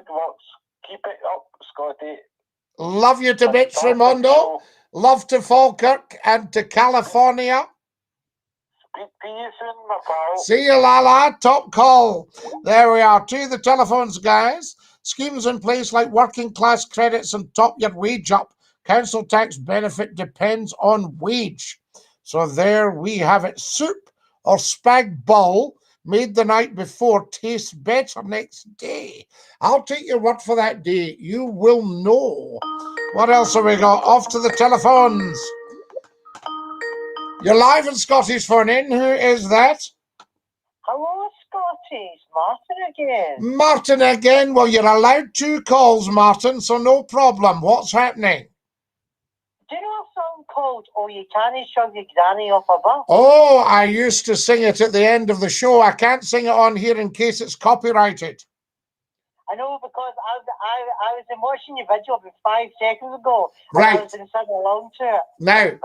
Keep it up, Scotty. Love you to bits, Raimondo. Love to Falkirk and to California. Speak to you soon, my pal. See you, Lala. Top call. There we are. To the telephones, guys. Schemes in place like working class credits and top your wage up. Council tax benefit depends on wage. So there we have it. Soup or spag bol made the night before tastes better next day. I'll take your word for that day. You will know. What else have we got? Off to the telephones. You're live in Scotty's Phone In. Who is that? Hello, Scottie. It's Martin again. Martin again. Well, you're allowed 2 calls, Martin, so no problem. What's happening? Do you know a song called "Oh You Can't Shove Your Granny Off a Bus"? Oh, I used to sing it at the end of the show. I can't sing it on here in case it's copyrighted. I know, because I was watching your video about 5 seconds ago. Right. And I was singing along to it. Now,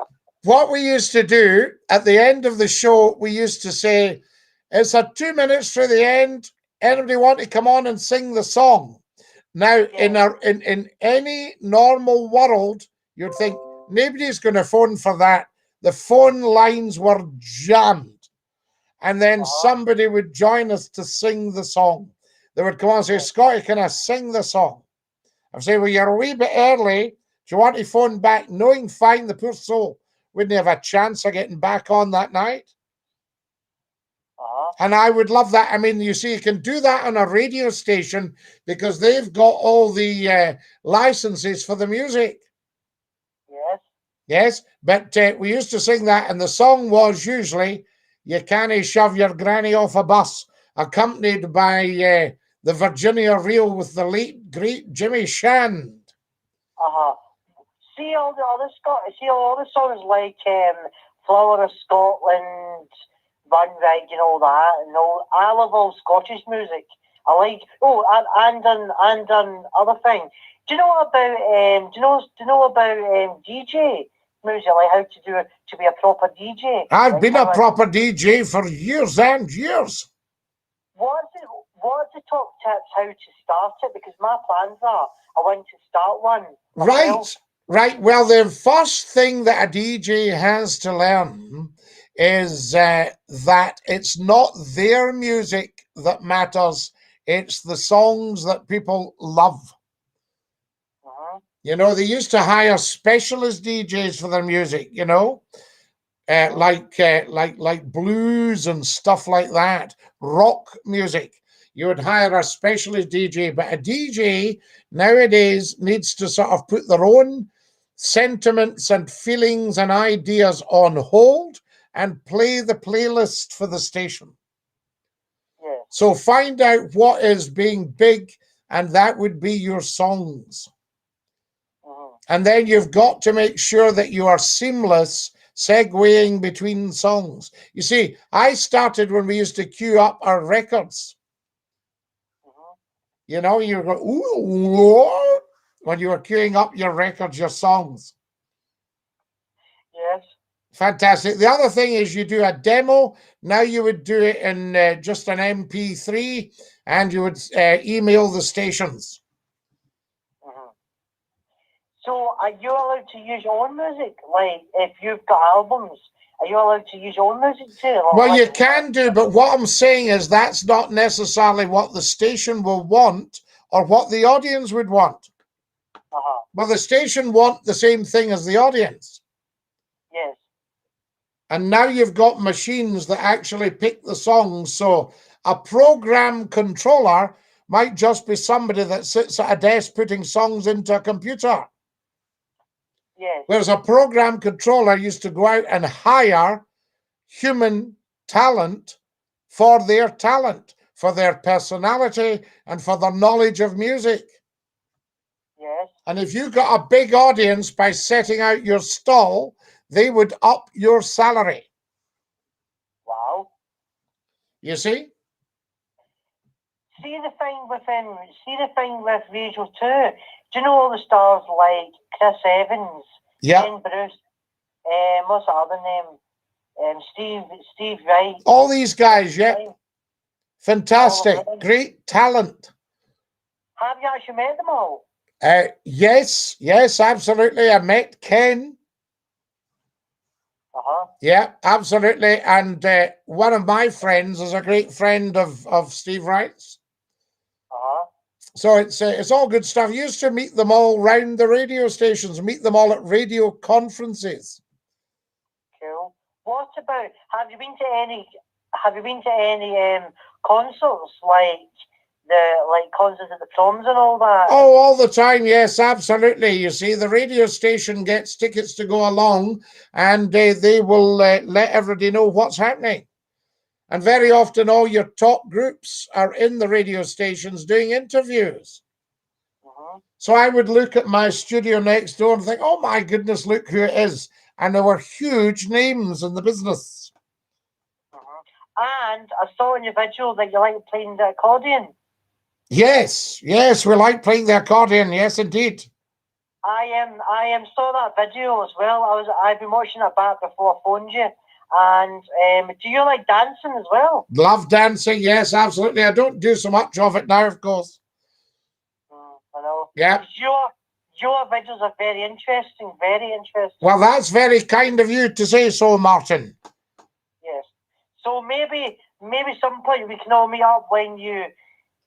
what we used to do at the end of the show, we used to say, it's a 2 minutes to the end. Anybody want to come on and sing the song? Now, in any normal world, you'd think nobody's going to phone for that. The phone lines were jammed. And then somebody would join us to sing the song. They would come on and say, Scotty, can I sing the song? I'd say, well, you're a wee bit early. Do you want to phone back? Knowing fine, the poor soul wouldn't have a chance of getting back on that night. And I would love that. I mean, you see, you can do that on a radio station because they've got all the licenses for the music. Yes. Yes, but we used to sing that, and the song was usually "You Can't Shove Your Granny Off a Bus," accompanied by the Virginia Reel with the late, great Jimmy Shand. See all the other all the songs like Flower of Scotland, Run Rag, and all that. And all, I love all Scottish music. I like and other thing. Do you know about do you know about DJ music, like how to be a proper DJ? I've like been a proper DJ for years and years. What's the top tips how to start it? Because my plans are I want to start one. Right. Well, the first thing that a DJ has to learn is that it's not their music that matters. It's the songs that people love. You know, they used to hire specialist DJs for their music, you know, like blues and stuff like that, rock music. You would hire a specialist DJ, but a DJ nowadays needs to sort of put their own sentiments and feelings and ideas on hold and play the playlist for the station. Yeah. So find out what is being big, and that would be your songs. And then you've got to make sure that you are seamless, segueing between songs. You see, I started when we used to queue up our records. You know, you go, ooh, when you were queuing up your records, your songs. Yes. Fantastic. The other thing is you do a demo. Now you would do it in just an MP3, and you would email the stations. So are you allowed to use your own music? Like, if you've got albums, are you allowed to use your own music too? Well, you can do, but what I'm saying is that's not necessarily what the station will want or what the audience would want. Well, the station want the same thing as the audience. Yes. And now you've got machines that actually pick the songs. So a program controller might just be somebody that sits at a desk putting songs into a computer. Yes. Whereas a program controller used to go out and hire human talent, for their personality, and for their knowledge of music. Yes. And if you got a big audience by setting out your stall, they would up your salary. Wow. You see? See the thing with Radio 2. Do you know all the stars like Chris Evans, Ken Bruce, what's the other name? Steve Wright. All these guys, yeah. Fantastic. Great talent. Have you actually met them all? Yes, absolutely. I met Ken. Yeah, absolutely. And one of my friends is a great friend of Steve Wright's. So it's all good stuff. You used to meet them all round the radio stations, meet them all at radio conferences. Cool. What about, have you been to any concerts, like concerts at the Proms and all that? Oh, all the time, yes, absolutely. You see, the radio station gets tickets to go along, and they will let everybody know what's happening. And very often all your top groups are in the radio stations doing interviews. So I would look at my studio next door and think, oh my goodness, look who it is. And there were huge names in the business. And I saw in your video that you like playing the accordion. Yes, we like playing the accordion. Yes, indeed. I saw that video as well. I've been watching it back before I phoned you. And do you like dancing as well? Love dancing, yes, absolutely. I don't do so much of it now, of course. I know. Yeah. Your videos are very interesting, very interesting. Well, that's very kind of you to say so, Martin. Yes. So maybe some point we can all meet up when you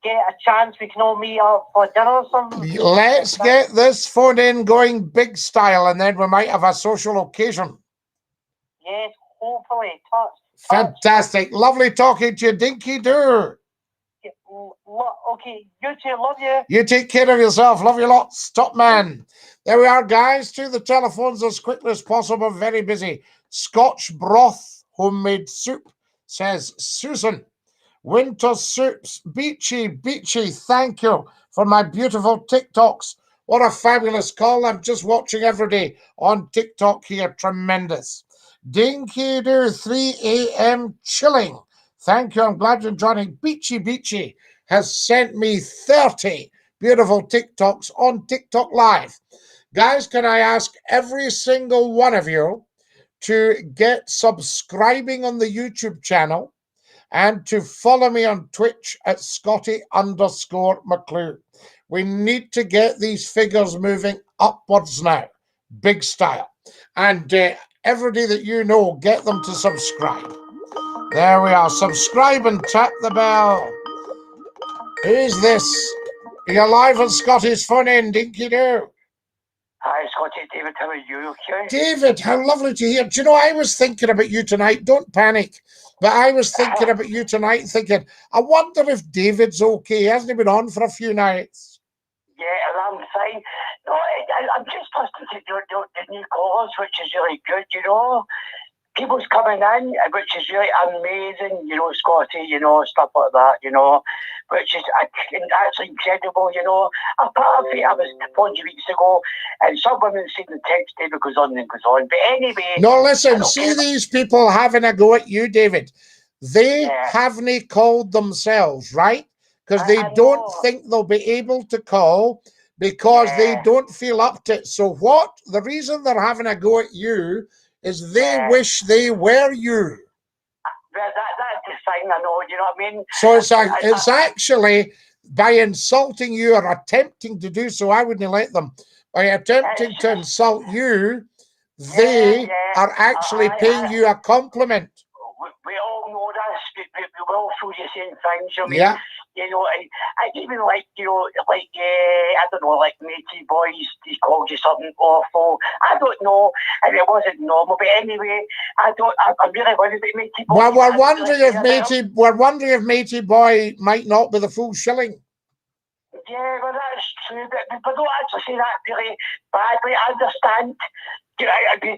get a chance. We can all meet up for dinner or something. Let's get this phone in going big style, and then we might have a social occasion. Yes, hopefully. Fantastic. Lovely talking to you, Dinky-Doo. Okay, you too. Love you. You take care of yourself. Love you lots. Top man. There we are, guys. To the telephones as quickly as possible. Very busy. Scotch broth, homemade soup, says Susan. Winter soups, beachy. Thank you for my beautiful TikToks. What a fabulous call. I'm just watching every day on TikTok here. Tremendous. Dinky-Doo, 3 a.m. chilling. Thank you. I'm glad you're joining. Beachy has sent me 30 beautiful TikToks on TikTok Live. Guys, can I ask every single one of you to get subscribing on the YouTube channel and to follow me on Twitch at Scottie_McClue. We need to get these figures moving upwards now. Big style. And everybody that you know, get them to subscribe. There we are. Subscribe and tap the bell. Who's this? You're live on Scottie's Phone In, Dinky-Doo. Hi, Scottie. David, how are you? Okay? David, how lovely to hear. Do you know, I was thinking about you tonight. Don't panic. But I was thinking about you tonight, thinking, I wonder if David's okay. Hasn't he been on for a few nights? Yeah, I'm fine. No, I'm just listening to the new calls, which is really good, you know. People's coming in, which is really amazing, you know, Scottie, you know, stuff like that, you know, which is actually incredible, you know. A part of it, I was 40 weeks ago, and some women say the text David goes on and goes on. But anyway... No, listen, see these people having a go at you, David. They haven't called themselves, right? Because they don't think they'll be able to call because they don't feel up to it. So the reason they're having a go at you is they wish they were you. That's the thing, I know, you know what I mean? So it's actually, by insulting you or attempting to do so, I wouldn't let them. By attempting to insult you, they are actually paying you a compliment. We all know this. We all feel the same things. I mean, you know, I even like, you know, I don't know, like matey boys, he called you something awful. I don't know, and it wasn't normal. But anyway, I'm really worried about matey boy. Well, we're wondering if matey boy might not be the full shilling. Yeah, well, that's true, but don't actually say that really badly. I understand. Do you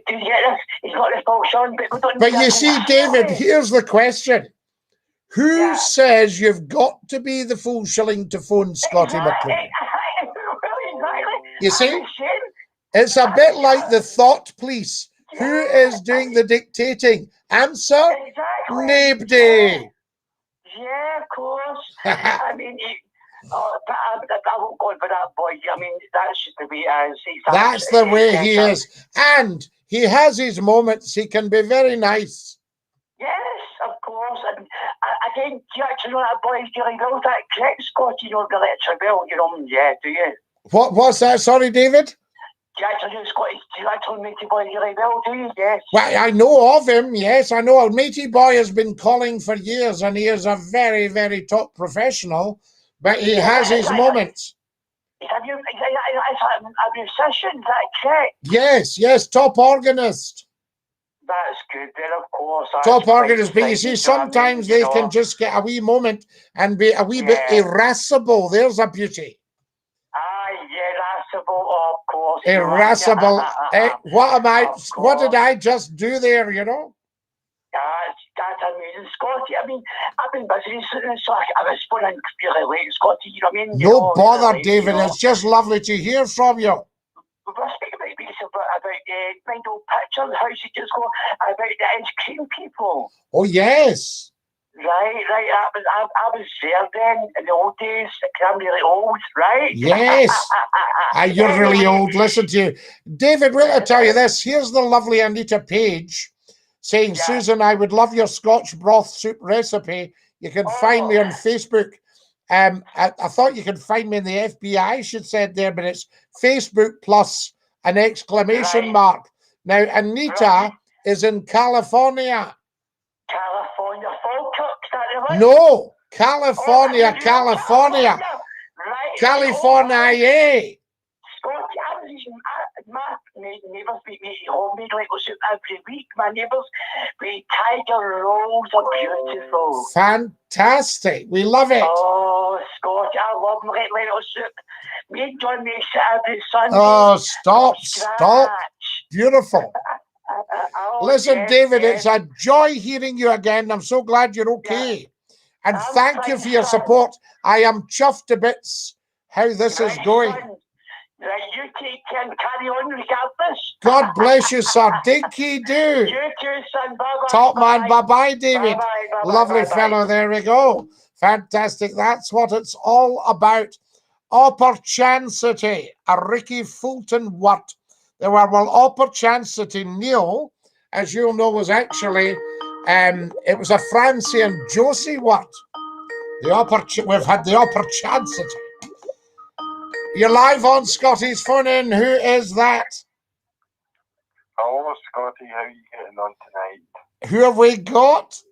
get this? He's got the full shilling, but we don't. But you see, David, here's the question. Who says you've got to be the full shilling to phone Scottie McClue? You see? It's a bit like the thought police. Who is doing the dictating? Answer? Nobody. Yeah, of course. I mean, I won't go for that boy. I mean, that's just the way it is. That's the way he is. And he has his moments. He can be very nice. Yes, of course. And again, do you actually know that boy's really well? That correct, Scottie? You know, the electric bill, you know, do you? What's that? Sorry, David? you actually know Scottish? Do you actually Matey Boy really well? Do you? Yes. Well, I know of him. Yes, I know. Matey Boy has been calling for years, and he is a very, very top professional. But he has his moments. Have you? A musician, is that correct? Yes, yes, top organist. That's good then, of course. Top organist, but you see, sometimes they can just get a wee moment and be a wee bit irascible. There's a beauty. Irascible, of course. Irascible. What am I? What did I just do there? You know. That's amazing, Scottie. I mean, I've been busy recently, so I was running really late, Scottie. You know what I mean? No bother, David. It's just lovely to hear from you. We're speaking about mind old pictures, how she just go about the ice cream people. Oh yes. Right. I was there then in the old days. I'm really old, right? Yes. You're really old. Listen to you, David. Will I tell you this? Here's the lovely Anita Page saying, Susan, I would love your Scotch broth soup recipe. You can find me on Facebook. I thought you could find me in the FBI, she said there, but it's Facebook plus an exclamation mark. Now, Anita is in California. California, Falkirk, is that right? No, California, California. Right. California. Scottie, my neighbours make me homemade Lego soup every week. My neighbours, the tiger rolls are beautiful. Fantastic. We love it. Oh, Scottie, I love my Lego soup. Me and John makes it every Sunday. Oh, stop. Beautiful. Listen, David, it's a joy hearing you again. I'm so glad you're okay. And thank you for your support. I am chuffed to bits how this is going. Right, you take care and carry on regardless. God bless you, sir. Dinky-Doo. You too, son. Bye-bye. Top man. Bye-bye, David. Bye-bye. Lovely fellow. There we go. Fantastic. That's what it's all about. Opportunity. A Ricky Fulton word. There were, well, opportunity. Neil, as you'll know, was actually, it was a Francie and Josie word. We've had the opportunity. You're live on Scottie's phone in. Who is that? Hello, Scottie. How are you getting on tonight? Who have we got?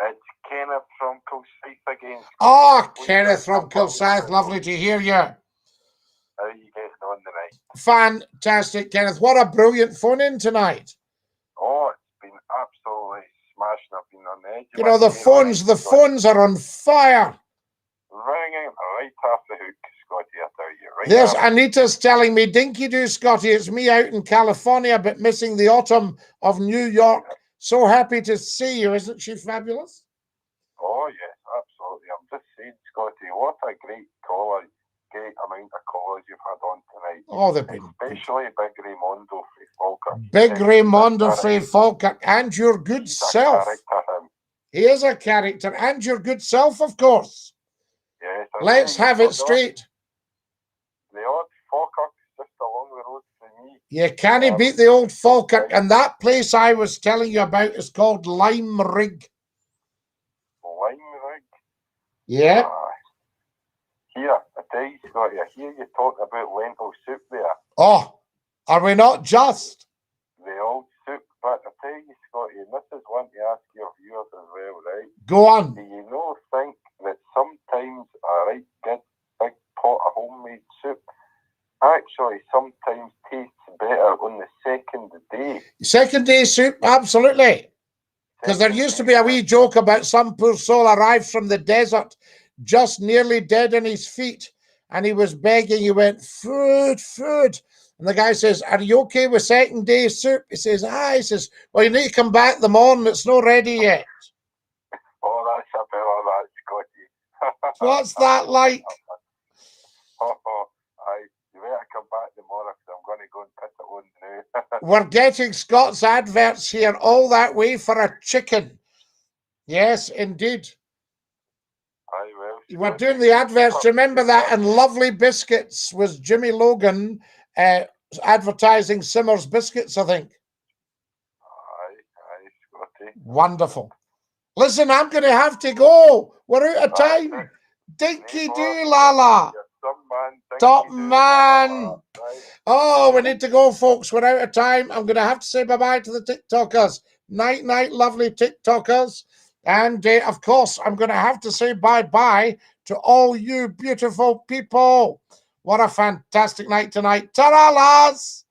It's Kenneth from Kilsyth again. Oh, Kenneth from Kilsyth. Lovely to hear you. How are you getting on tonight? Fantastic, Kenneth. What a brilliant phone in tonight. Oh, it's been absolutely smashing. I've been on the edge. You know, the phones are on fire. Ringing right off the hook, Scottie, I tell you. Right. There's Anita's telling me, Dinky-Doo, Scottie, it's me out in California, but missing the autumn of New York. So happy to see you. Isn't she fabulous? Oh, yes, absolutely. I'm just saying, Scottie, what a great caller, great amount of callers you've had on tonight. Oh, they've been... Especially Big Raimondo from Falkirk. Big Raimondo from Falkirk, and your good self. He is a character, and your good self, of course. Yes. Let's have it straight. The odd Falkirk just along the road from me. You can't beat the old Falkirk, and that place I was telling you about is called Lime Rig. Lime Rig? Yeah. Here, I tell you, Scottie, I hear you talk about lentil soup there. Oh, are we not just? The old soup, but I tell you, Scottie, and this is one to ask your viewers as well, right? Go on. Do you know, think that sometimes a right good big pot of homemade soup actually sometimes tastes better on the second day? Second day soup, absolutely. Because there used to be a wee joke about some poor soul arrived from the desert, just nearly dead on his feet, and he was begging. He went, food, food. And the guy says, are you okay with second day soup? He says, aye. He says, well, you need to come back in the morning. It's not ready yet. Oh, that's a bit of that, Scottie. What's that like? Aye. You better come back tomorrow because I'm going to go and put it on now. We're getting Scott's adverts here all that way for a chicken. Yes, indeed. Aye, well. We're doing the adverts. Remember that? And Lovely Biscuits was Jimmy Logan advertising Simmer's Biscuits, I think. Aye, Scottie. Wonderful. Listen, I'm going to have to go. We're out of time. Dinky-Doo, Lala. Some man, Top man. Oh, we need to go, folks. We're out of time. I'm going to have to say bye-bye to the TikTokers. Night, night, lovely TikTokers. And, of course, I'm going to have to say bye-bye to all you beautiful people. What a fantastic night tonight. Ta-ra, lads.